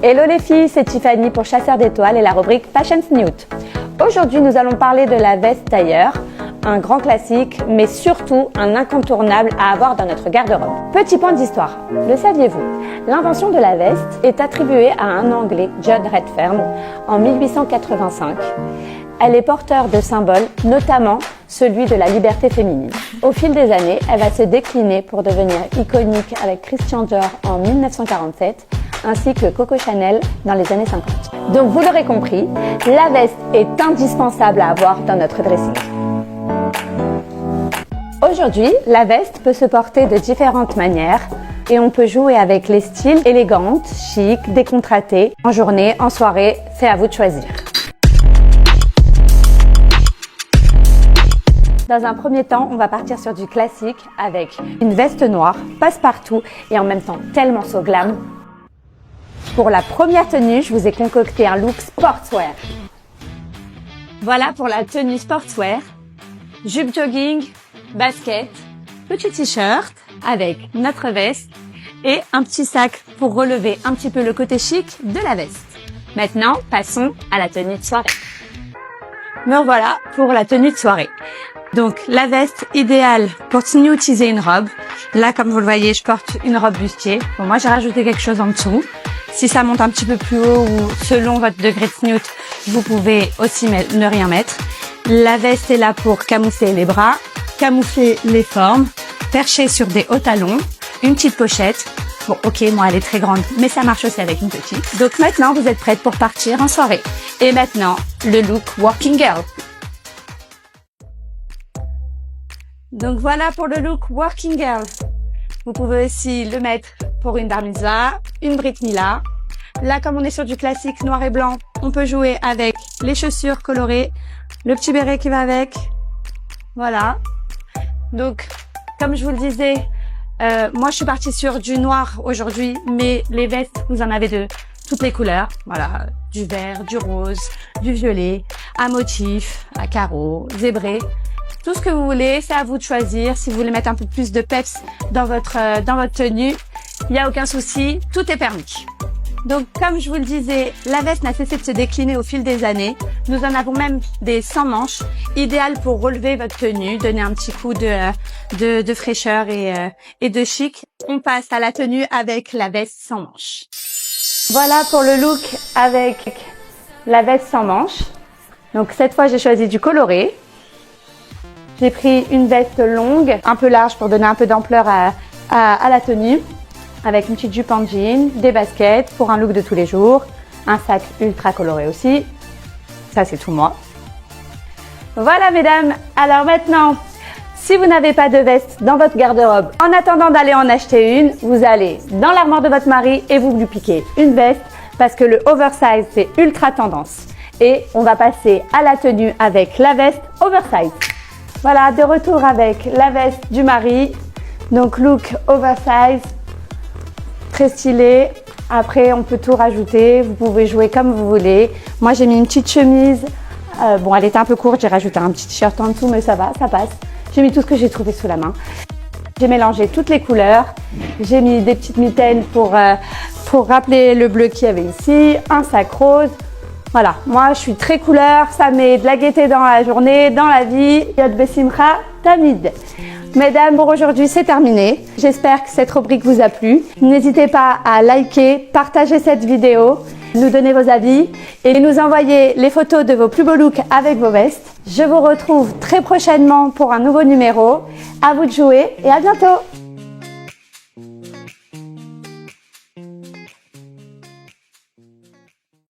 Hello les filles, c'est Tiffany pour Chasseur d'étoiles et la rubrique Fashion Snoot. Aujourd'hui, nous allons parler de la veste tailleur, un grand classique, mais surtout un incontournable à avoir dans notre garde-robe. Petit point d'histoire, le saviez-vous? L'invention de la veste est attribuée à un Anglais, John Redfern, en 1885. Elle est porteur de symboles, notamment celui de la liberté féminine. Au fil des années, elle va se décliner pour devenir iconique avec Christian Dior en 1947, ainsi que Coco Chanel dans les années 50. Donc vous l'aurez compris, la veste est indispensable à avoir dans notre dressing. Aujourd'hui, la veste peut se porter de différentes manières et on peut jouer avec les styles élégantes, chic, décontractés, en journée, en soirée, c'est à vous de choisir. Dans un premier temps, on va partir sur du classique avec une veste noire, passe-partout et en même temps tellement so glam. Pour la première tenue, je vous ai concocté un look sportswear. Voilà pour la tenue sportswear. Jupe jogging, basket, petit t-shirt avec notre veste et un petit sac pour relever un petit peu le côté chic de la veste. Maintenant, passons à la tenue de soirée. Me voilà pour la tenue de soirée. Donc, la veste idéale pour snootiser une robe. Là, comme vous le voyez, je porte une robe bustier. Bon, moi, j'ai rajouté quelque chose en dessous. Si ça monte un petit peu plus haut ou selon votre degré de snoot, vous pouvez aussi ne rien mettre. La veste est là pour camoufler les bras, camoufler les formes, percher sur des hauts talons, une petite pochette. Bon, ok, moi, elle est très grande, mais ça marche aussi avec une petite. Donc maintenant, vous êtes prête pour partir en soirée. Et maintenant, le look working girl. Donc voilà pour le look working girl. Vous pouvez aussi le mettre pour une bar mitzvah, une brit mila. Là, comme on est sur du classique noir et blanc, on peut jouer avec les chaussures colorées, le petit béret qui va avec. Voilà. Donc, comme je vous le disais, moi je suis partie sur du noir aujourd'hui, mais les vestes, vous en avez de toutes les couleurs. Voilà, du vert, du rose, du violet, à motif, à carreaux, zébré. Tout ce que vous voulez, c'est à vous de choisir. Si vous voulez mettre un peu plus de peps dans votre tenue, il n'y a aucun souci, tout est permis. Donc, comme je vous le disais, la veste n'a cessé de se décliner au fil des années. Nous en avons même des sans manches, idéales pour relever votre tenue, donner un petit coup de fraîcheur et de chic. On passe à la tenue avec la veste sans manches. Voilà pour le look avec la veste sans manches. Donc, cette fois, j'ai choisi du coloré. J'ai pris une veste longue, un peu large pour donner un peu d'ampleur à la tenue, avec une petite jupe en jean, des baskets pour un look de tous les jours, un sac ultra coloré aussi. Ça, c'est tout moi. Voilà, mesdames. Alors maintenant, si vous n'avez pas de veste dans votre garde-robe, en attendant d'aller en acheter une, vous allez dans l'armoire de votre mari et vous lui piquez une veste parce que le oversize, c'est ultra tendance. Et on va passer à la tenue avec la veste oversize. Voilà, de retour avec la veste du mari. Donc, look oversize, très stylé. Après, on peut tout rajouter. Vous pouvez jouer comme vous voulez. Moi, j'ai mis une petite chemise. Bon, elle était un peu courte. J'ai rajouté un petit t-shirt en dessous, mais ça va, ça passe. J'ai mis tout ce que j'ai trouvé sous la main. J'ai mélangé toutes les couleurs. J'ai mis des petites mitaines pour rappeler le bleu qu'il y avait ici. Un sac rose. Voilà, moi je suis très couleur, ça met de la gaieté dans la journée, dans la vie. Yod Besimcha Tamid. Mesdames, pour aujourd'hui c'est terminé. J'espère que cette rubrique vous a plu. N'hésitez pas à liker, partager cette vidéo, nous donner vos avis et nous envoyer les photos de vos plus beaux looks avec vos vestes. Je vous retrouve très prochainement pour un nouveau numéro. À vous de jouer et à bientôt.